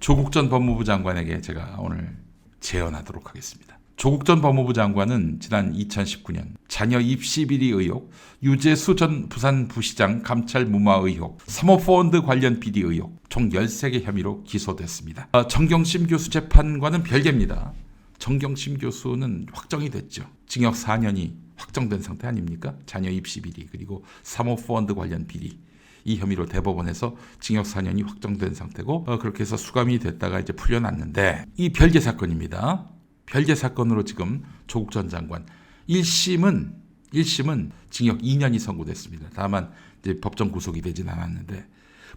조국 전 법무부 장관에게 제가 오늘 재연하도록 하겠습니다. 조국 전 법무부 장관은 지난 2019년 자녀 입시 비리 의혹, 유재수 전 부산부시장 감찰 무마 의혹, 사모펀드 관련 비리 의혹 총 13개 혐의로 기소됐습니다. 정경심 교수 재판과는 별개입니다. 정경심 교수는 확정이 됐죠. 징역 4년이 확정된 상태 아닙니까? 자녀 입시 비리 그리고 사모펀드 관련 비리 이 혐의로 대법원에서 징역 4년이 확정된 상태고 그렇게 해서 수감이 됐다가 이제 풀려났는데 이 별개 사건입니다. 별개 사건으로 지금 조국 전 장관 1심은 징역 2년이 선고됐습니다. 다만 이제 법정 구속이 되진 않았는데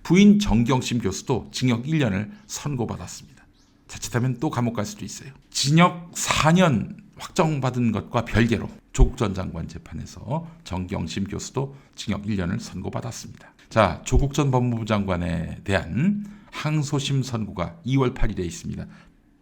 부인 정경심 교수도 징역 1년을 선고받았습니다. 자칫하면 또 감옥 갈 수도 있어요. 징역 4년 확정받은 것과 별개로 조국 전 장관 재판에서 정경심 교수도 징역 1년을 선고받았습니다. 자, 조국 전 법무부 장관에 대한 항소심 선고가 2월 8일에 있습니다.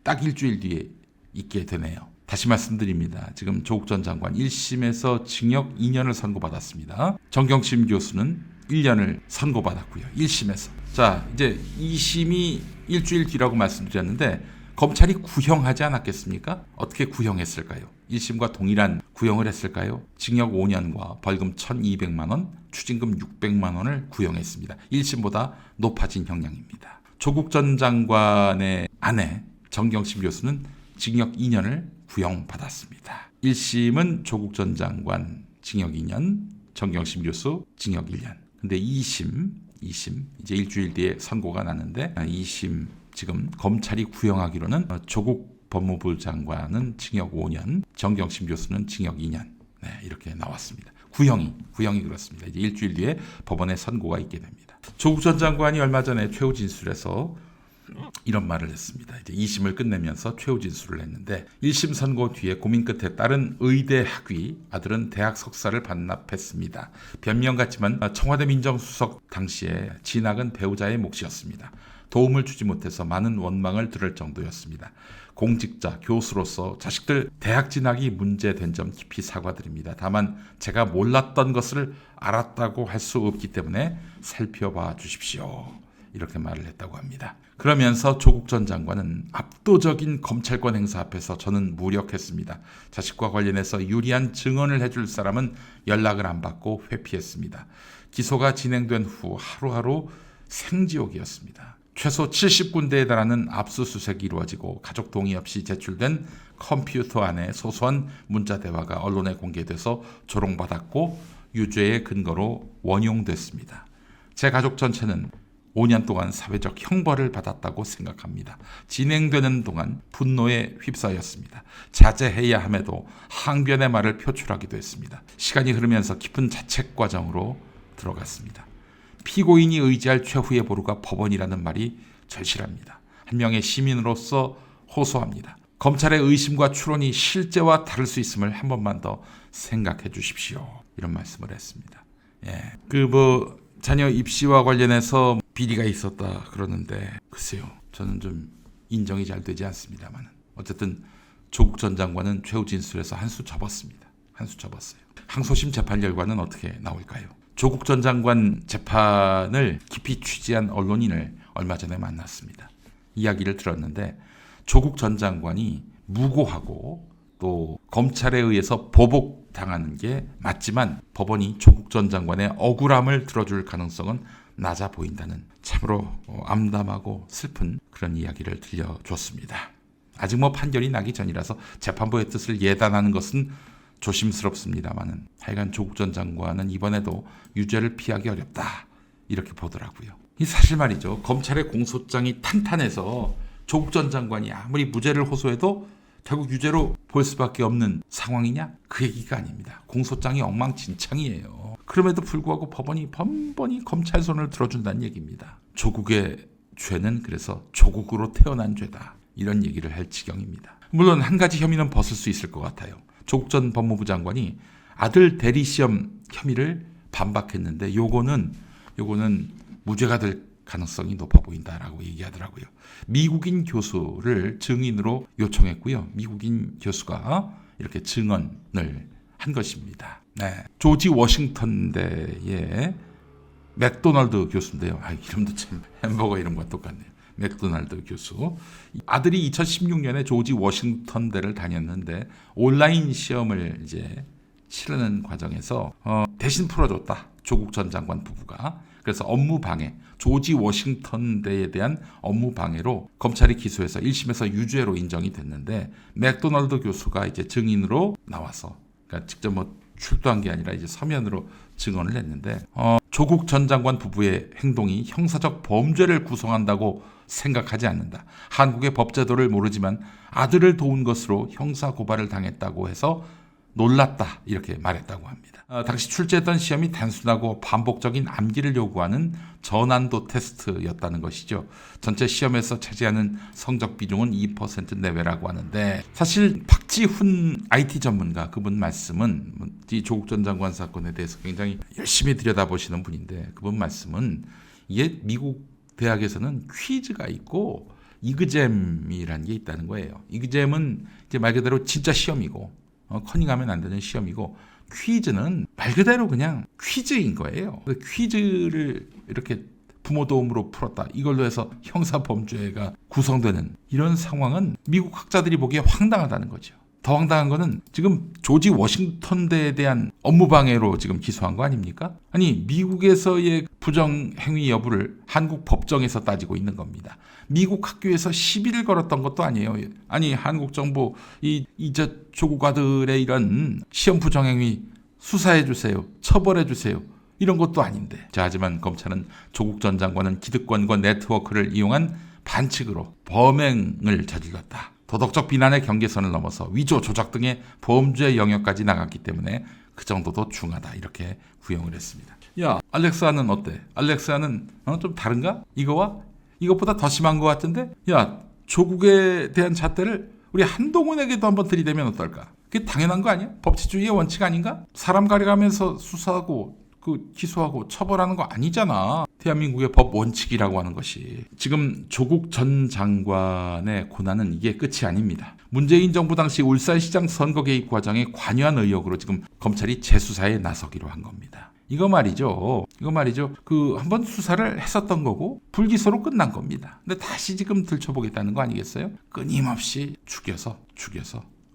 딱 일주일 뒤에 있게 되네요. 다시 말씀드립니다. 지금 조국 전 장관 1심에서 징역 2년을 선고받았습니다. 정경심 교수는 1년을 선고받았고요. 1심에서. 자, 이제 2심이 일주일 뒤라고 말씀드렸는데 검찰이 구형하지 않았겠습니까? 어떻게 구형했을까요? 1심과 동일한 구형을 했을까요? 징역 5년과 벌금 1,200만 원, 추징금 600만 원을 구형했습니다. 1심보다 높아진 형량입니다. 조국 전 장관의 아내 정경심 교수는 징역 2년을 구형받았습니다. 1심은 조국 전 장관 징역 2년, 정경심 교수 징역 1년. 근데 2심 이제 일주일 뒤에 선고가 났는데 2심 지금 검찰이 구형하기로는 조국 법무부 장관은 징역 5년, 정경심 교수는 징역 2년. 네, 이렇게 나왔습니다. 구형이 그렇습니다. 이제 일주일 뒤에 법원에 선고가 있게 됩니다. 조국 전 장관이 얼마 전에 최후 진술에서 이런 말을 했습니다. 이제 2심을 끝내면서 최후 진술을 했는데 1심 선고 뒤에 고민 끝에 딸은 의대 학위, 아들은 대학 석사를 반납했습니다. 변명 같지만 청와대 민정수석 당시에 진학은 배우자의 몫이었습니다. 도움을 주지 못해서 많은 원망을 들을 정도였습니다. 공직자, 교수로서 자식들 대학 진학이 문제된 점 깊이 사과드립니다. 다만 제가 몰랐던 것을 알았다고 할 수 없기 때문에 살펴봐 주십시오. 이렇게 말을 했다고 합니다. 그러면서 조국 전 장관은 압도적인 검찰권 행사 앞에서 저는 무력했습니다. 자식과 관련해서 유리한 증언을 해줄 사람은 연락을 안 받고 회피했습니다. 기소가 진행된 후 하루하루 생지옥이었습니다. 최소 70군데에 달하는 압수수색이 이루어지고 가족 동의 없이 제출된 컴퓨터 안에 소소한 문자 대화가 언론에 공개돼서 조롱받았고 유죄의 근거로 원용됐습니다. 제 가족 전체는 5년 동안 사회적 형벌을 받았다고 생각합니다. 진행되는 동안 분노에 휩싸였습니다. 자제해야 함에도 항변의 말을 표출하기도 했습니다. 시간이 흐르면서 깊은 자책 과정으로 들어갔습니다. 피고인이 의지할 최후의 보루가 법원이라는 말이 절실합니다. 한 명의 시민으로서 호소합니다. 검찰의 의심과 추론이 실제와 다를 수 있음을 한 번만 더 생각해 주십시오. 이런 말씀을 했습니다. 자녀 입시와 관련해서 비리가 있었다 그러는데 글쎄요. 저는 좀 인정이 잘 되지 않습니다만 어쨌든 조국 전 장관은 최후 진술에서 한 수 접었습니다. 한 수 접었어요. 항소심 재판 결과는 어떻게 나올까요? 조국 전 장관 재판을 깊이 취재한 언론인을 얼마 전에 만났습니다. 이야기를 들었는데 조국 전 장관이 무고하고 또 검찰에 의해서 보복당하는 게 맞지만 법원이 조국 전 장관의 억울함을 들어줄 가능성은 낮아 보인다는 참으로 암담하고 슬픈 그런 이야기를 들려줬습니다. 아직 판결이 나기 전이라서 재판부의 뜻을 예단하는 것은 조심스럽습니다만은 하여간 조국 전 장관은 이번에도 유죄를 피하기 어렵다 이렇게 보더라고요. 이 사실 말이죠. 검찰의 공소장이 탄탄해서 조국 전 장관이 아무리 무죄를 호소해도 결국 유죄로 볼 수밖에 없는 상황이냐? 그 얘기가 아닙니다. 공소장이 엉망진창이에요. 그럼에도 불구하고 법원이 번번이 검찰 손을 들어준다는 얘기입니다. 조국의 죄는 그래서 조국으로 태어난 죄다. 이런 얘기를 할 지경입니다. 물론 한 가지 혐의는 벗을 수 있을 것 같아요. 조국 전 법무부 장관이 아들 대리시험 혐의를 반박했는데 요거는 무죄가 될 가능성이 높아 보인다라고 얘기하더라고요. 미국인 교수를 증인으로 요청했고요. 미국인 교수가 이렇게 증언을 한 것입니다. 네. 조지 워싱턴대의 맥도널드 교수인데요. 이름도 참 햄버거 이름과 똑같네요. 맥도날드 교수. 아들이 2016년에 조지 워싱턴대를 다녔는데 온라인 시험을 이제 치르는 과정에서 대신 풀어줬다. 조국 전 장관 부부가. 그래서 업무 방해, 조지 워싱턴대에 대한 업무 방해로 검찰이 기소해서 1심에서 유죄로 인정이 됐는데 맥도날드 교수가 이제 증인으로 나와서 그러니까 직접 출두한 게 아니라 이제 서면으로 증언을 했는데 조국 전 장관 부부의 행동이 형사적 범죄를 구성한다고 생각하지 않는다. 한국의 법제도를 모르지만 아들을 도운 것으로 형사 고발을 당했다고 해서 놀랐다 이렇게 말했다고 합니다. 당시 출제했던 시험이 단순하고 반복적인 암기를 요구하는 저난도 테스트였다는 것이죠. 전체 시험에서 차지하는 성적 비중은 2% 내외라고 하는데 사실 박지훈 IT 전문가 그분 말씀은 이 조국 전 장관 사건에 대해서 굉장히 열심히 들여다보시는 분인데 그분 말씀은 이게 미국 대학에서는 퀴즈가 있고 이그잼이라는 게 있다는 거예요. 이그잼은 이제 말 그대로 진짜 시험이고 커닝하면 안 되는 시험이고 퀴즈는 말 그대로 그냥 퀴즈인 거예요. 퀴즈를 이렇게 부모 도움으로 풀었다. 이걸로 해서 형사범죄가 구성되는 이런 상황은 미국 학자들이 보기에 황당하다는 거죠. 더 황당한 거는 지금 조지 워싱턴대에 대한 업무방해로 지금 기소한 거 아닙니까? 아니 미국에서의 부정행위 여부를 한국 법정에서 따지고 있는 겁니다. 미국 학교에서 시비를 걸었던 것도 아니에요. 아니 한국 정부 이제 조국 아들의 이런 시험 부정행위 수사해 주세요. 처벌해 주세요. 이런 것도 아닌데. 자, 하지만 검찰은 조국 전 장관은 기득권과 네트워크를 이용한 반칙으로 범행을 저질렀다. 도덕적 비난의 경계선을 넘어서 위조, 조작 등의 범죄 영역까지 나갔기 때문에 그 정도도 중하다. 이렇게 구형을 했습니다. 야, 알렉스아는 어때? 알렉스아는 좀 다른가? 이것보다 더 심한 것 같은데? 야, 조국에 대한 잣대를 우리 한동훈에게도 한번 들이대면 어떨까? 그게 당연한 거 아니야? 법치주의의 원칙 아닌가? 사람 가려가면서 수사하고 기소하고 처벌하는 거 아니잖아. 대한민국의 법 원칙이라고 하는 것이. 지금 조국 전 장관의 고난은 이게 끝이 아닙니다. 문재인 정부 당시 울산시장 선거 개입 과정에 관여한 의혹으로 지금 검찰이 재수사에 나서기로 한 겁니다. 이거 말이죠. 한번 수사를 했었던 거고 불기소로 끝난 겁니다. 근데 다시 지금 들춰보겠다는 거 아니겠어요? 끊임없이 죽여서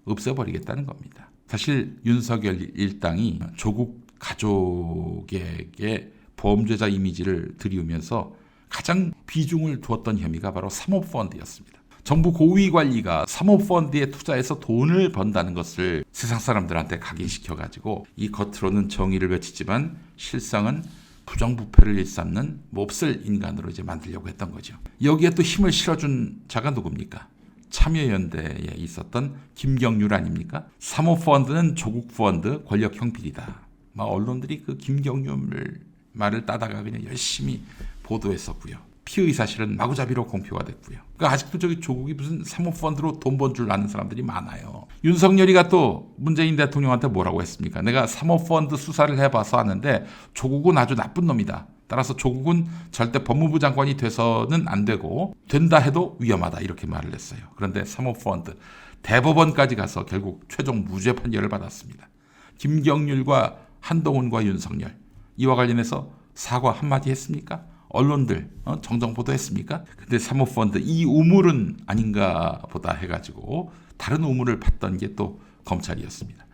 없애버리겠다는 겁니다. 사실 윤석열 일당이 조국 가족에게 범죄자 이미지를 들이우면서 가장 비중을 두었던 혐의가 바로 사모펀드였습니다. 정부 고위 관리가 사모펀드에 투자해서 돈을 번다는 것을 세상 사람들한테 각인시켜가지고 이 겉으로는 정의를 외치지만 실상은 부정부패를 일삼는 몹쓸 인간으로 이제 만들려고 했던 거죠. 여기에 또 힘을 실어준 자가 누굽니까? 참여연대에 있었던 김경률 아닙니까? 사모펀드는 조국펀드 권력 형필이다. 막 언론들이 그 김경률 말을 따다가 그냥 열심히 보도했었고요. 피의 사실은 마구잡이로 공표가 됐고요. 그러니까 아직도 저기 조국이 무슨 사모펀드로 돈 번 줄 아는 사람들이 많아요. 윤석열이가 또 문재인 대통령한테 뭐라고 했습니까? 내가 사모펀드 수사를 해봐서 아는데 조국은 아주 나쁜 놈이다. 따라서 조국은 절대 법무부 장관이 돼서는 안 되고 된다 해도 위험하다 이렇게 말을 했어요. 그런데 사모펀드 대법원까지 가서 결국 최종 무죄 판결을 받았습니다. 김경률과 한동훈과 윤석열 이와 관련해서 사과 한마디 했습니까? 언론들 정정보도 했습니까? 근데 사모펀드 이 우물은 아닌가 보다 해가지고 다른 우물을 팠던 게 또 검찰이었습니다.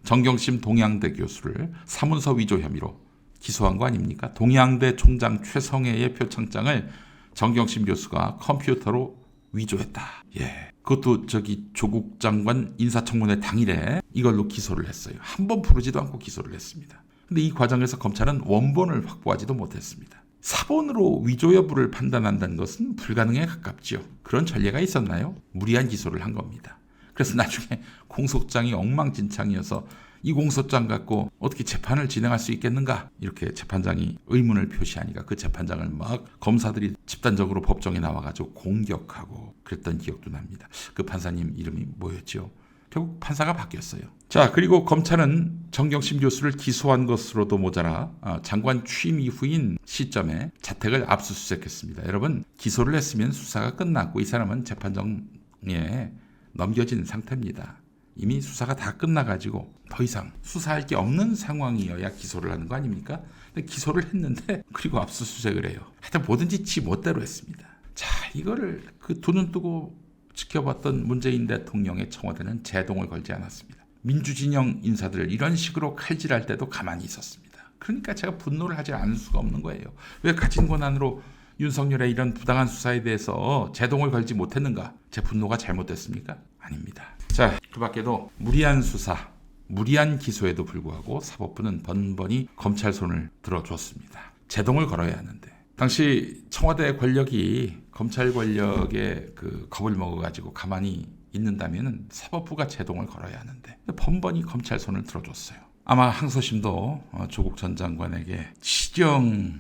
정경심 동양대 교수를 사문서 위조 혐의로 기소한 거 아닙니까? 동양대 총장 최성해의 표창장을 정경심 교수가 컴퓨터로 위조했다. 예, 그것도 저기 조국 장관 인사청문회 당일에 이걸로 기소를 했어요. 한 번 부르지도 않고 기소를 했습니다. 근데 이 과정에서 검찰은 원본을 확보하지도 못했습니다. 사본으로 위조 여부를 판단한다는 것은 불가능에 가깝죠. 그런 전례가 있었나요? 무리한 기소를 한 겁니다. 그래서 나중에 공소장이 엉망진창이어서 이 공소장 갖고 어떻게 재판을 진행할 수 있겠는가? 이렇게 재판장이 의문을 표시하니까 그 재판장을 막 검사들이 집단적으로 법정에 나와가지고 공격하고 그랬던 기억도 납니다. 그 판사님 이름이 뭐였죠? 결국 판사가 바뀌었어요. 자, 그리고 검찰은 정경심 교수를 기소한 것으로도 모자라 장관 취임 이후인 시점에 자택을 압수수색했습니다. 여러분, 기소를 했으면 수사가 끝났고 이 사람은 재판정에 넘겨진 상태입니다. 이미 수사가 다 끝나가지고 더 이상 수사할 게 없는 상황이어야 기소를 하는 거 아닙니까? 근데 기소를 했는데 그리고 압수수색을 해요. 하여튼 뭐든지 지 멋대로 했습니다. 자, 이거를 그 두 눈 뜨고 지켜봤던 문재인 대통령의 청와대는 제동을 걸지 않았습니다. 민주진영 인사들을 이런 식으로 칼질할 때도 가만히 있었습니다. 그러니까 제가 분노를 하지 않을 수가 없는 거예요. 왜 가진 권한으로 윤석열의 이런 부당한 수사에 대해서 제동을 걸지 못했는가? 제 분노가 잘못됐습니까? 아닙니다. 자, 그 밖에도 무리한 수사, 무리한 기소에도 불구하고 사법부는 번번이 검찰 손을 들어줬습니다. 제동을 걸어야 하는데 당시 청와대 권력이 검찰 권력에 그 겁을 먹어가지고 가만히 있는다면 사법부가 제동을 걸어야 하는데 번번이 검찰 손을 들어줬어요. 아마 항소심도 조국 전 장관에게 치정이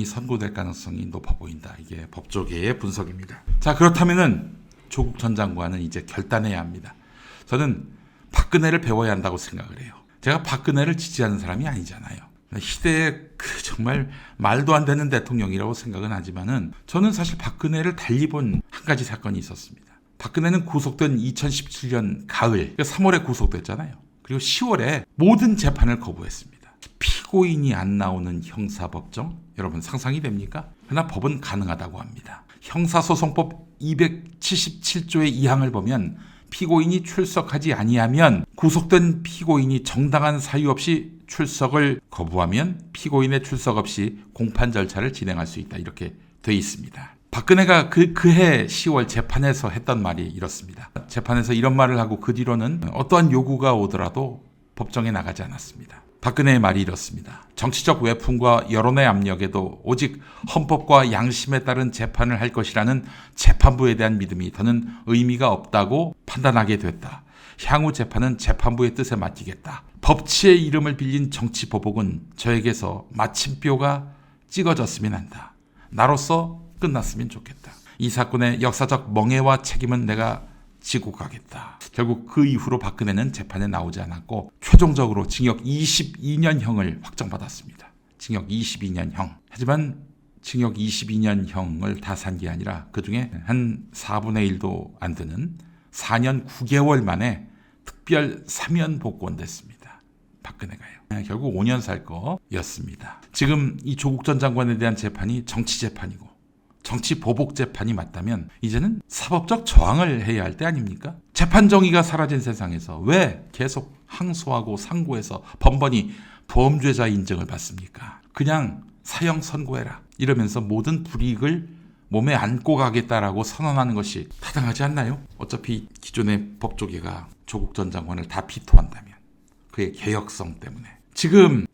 선고될 가능성이 높아 보인다. 이게 법조계의 분석입니다. 자, 그렇다면은 조국 전 장관은 이제 결단해야 합니다. 저는 박근혜를 배워야 한다고 생각을 해요. 제가 박근혜를 지지하는 사람이 아니잖아요. 시대의 그 정말 말도 안 되는 대통령이라고 생각은 하지만은 저는 사실 박근혜를 달리 본 한 가지 사건이 있었습니다. 박근혜는 구속된 2017년 가을 3월에 구속됐잖아요. 그리고 10월에 모든 재판을 거부했습니다. 피고인이 안 나오는 형사법정? 여러분 상상이 됩니까? 그러나 법은 가능하다고 합니다. 형사소송법 277조의 2항을 보면 피고인이 출석하지 아니하면 구속된 피고인이 정당한 사유 없이 출석을 거부하면 피고인의 출석 없이 공판 절차를 진행할 수 있다. 이렇게 돼 있습니다. 박근혜가 그해 10월 재판에서 했던 말이 이렇습니다. 재판에서 이런 말을 하고 그 뒤로는 어떠한 요구가 오더라도 법정에 나가지 않았습니다. 박근혜의 말이 이렇습니다. 정치적 외풍과 여론의 압력에도 오직 헌법과 양심에 따른 재판을 할 것이라는 재판부에 대한 믿음이 더는 의미가 없다고 판단하게 됐다. 향후 재판은 재판부의 뜻에 맡기겠다. 법치의 이름을 빌린 정치 보복은 저에게서 마침표가 찍어졌으면 한다. 나로서 끝났으면 좋겠다. 이 사건의 역사적 멍해와 책임은 내가 지고 가겠다. 결국 그 이후로 박근혜는 재판에 나오지 않았고 최종적으로 징역 22년형을 확정받았습니다. 징역 22년형. 하지만 징역 22년형을 다 산 게 아니라 그중에 한 4분의 1도 안 되는 4년 9개월 만에 특별 사면 복권됐습니다. 박근혜가요. 결국 5년 살 거였습니다. 지금 이 조국 전 장관에 대한 재판이 정치 재판이고 정치 보복 재판이 맞다면 이제는 사법적 저항을 해야 할 때 아닙니까? 재판 정의가 사라진 세상에서 왜 계속 항소하고 상고해서 번번이 범죄자 인정을 받습니까? 그냥 사형 선고해라. 이러면서 모든 불이익을 몸에 안고 가겠다라고 선언하는 것이 타당하지 않나요? 어차피 기존의 법조계가 조국 전 장관을 다 비토한다면 그의 개혁성 때문에 지금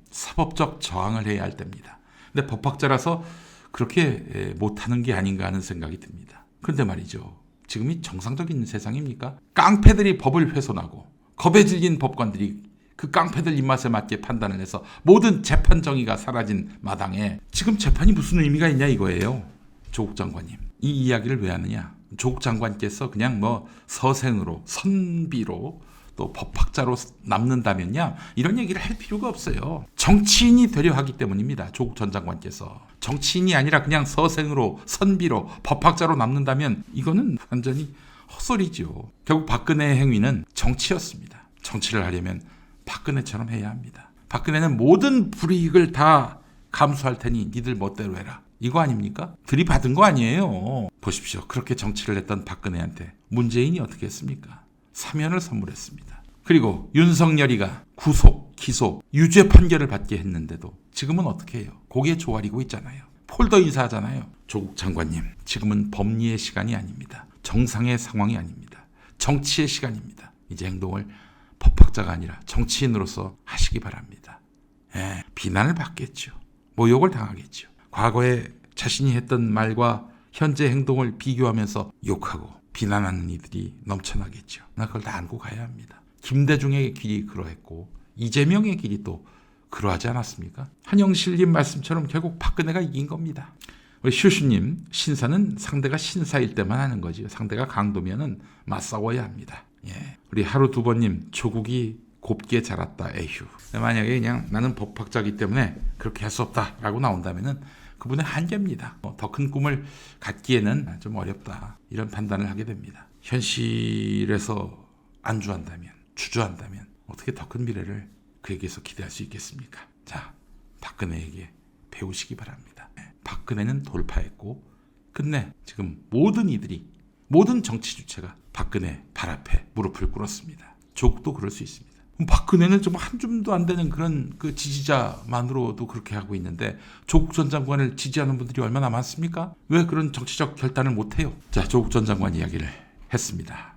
사법적 저항을 해야 할 때입니다. 근데 법학자라서 그렇게 못하는 게 아닌가 하는 생각이 듭니다. 그런데 말이죠. 지금이 정상적인 세상입니까? 깡패들이 법을 훼손하고 겁에 질린 법관들이 그 깡패들 입맛에 맞게 판단을 해서 모든 재판 정의가 사라진 마당에 지금 재판이 무슨 의미가 있냐 이거예요. 조국 장관님. 이 이야기를 왜 하느냐. 조국 장관께서 그냥 서생으로 선비로 또 법학자로 남는다면요. 이런 얘기를 할 필요가 없어요. 정치인이 되려 하기 때문입니다. 조국 전 장관께서. 정치인이 아니라 그냥 서생으로 선비로 법학자로 남는다면 이거는 완전히 헛소리죠. 결국 박근혜의 행위는 정치였습니다. 정치를 하려면 박근혜처럼 해야 합니다. 박근혜는 모든 불이익을 다 감수할 테니 니들 멋대로 해라. 이거 아닙니까? 들이받은 거 아니에요. 보십시오. 그렇게 정치를 했던 박근혜한테 문재인이 어떻게 했습니까? 사면을 선물했습니다. 그리고 윤석열이가 구속, 기소, 유죄 판결을 받게 했는데도 지금은 어떻게 해요? 고개 조아리고 있잖아요. 폴더 인사하잖아요. 조국 장관님, 지금은 법리의 시간이 아닙니다. 정상의 상황이 아닙니다. 정치의 시간입니다. 이제 행동을 법학자가 아니라 정치인으로서 하시기 바랍니다. 비난을 받겠죠. 모욕을 당하겠죠. 과거에 자신이 했던 말과 현재 행동을 비교하면서 욕하고 비난하는 이들이 넘쳐나겠죠. 그걸 다 안고 가야 합니다. 김대중의 길이 그러했고 이재명의 길이 또 그러하지 않았습니까? 한영실님 말씀처럼 결국 박근혜가 이긴 겁니다. 우리 슈슈님, 신사는 상대가 신사일 때만 하는 거지. 상대가 강도면은 맞싸워야 합니다. 우리 하루 두 번님, 조국이 곱게 자랐다. 에휴. 만약에 그냥 나는 법학자이기 때문에 그렇게 할 수 없다라고 나온다면은 그분의 한계입니다. 더 큰 꿈을 갖기에는 좀 어렵다. 이런 판단을 하게 됩니다. 현실에서 안주한다면, 주저한다면 어떻게 더 큰 미래를 그에게서 기대할 수 있겠습니까? 자, 박근혜에게 배우시기 바랍니다. 박근혜는 돌파했고 끝내 지금 모든 정치 주체가 박근혜 발 앞에 무릎을 꿇었습니다. 조국도 그럴 수 있습니다. 박근혜는 좀 한 줌도 안 되는 그런 그 지지자만으로도 그렇게 하고 있는데 조국 전 장관을 지지하는 분들이 얼마나 많습니까? 왜 그런 정치적 결단을 못해요? 자, 조국 전 장관 이야기를 했습니다.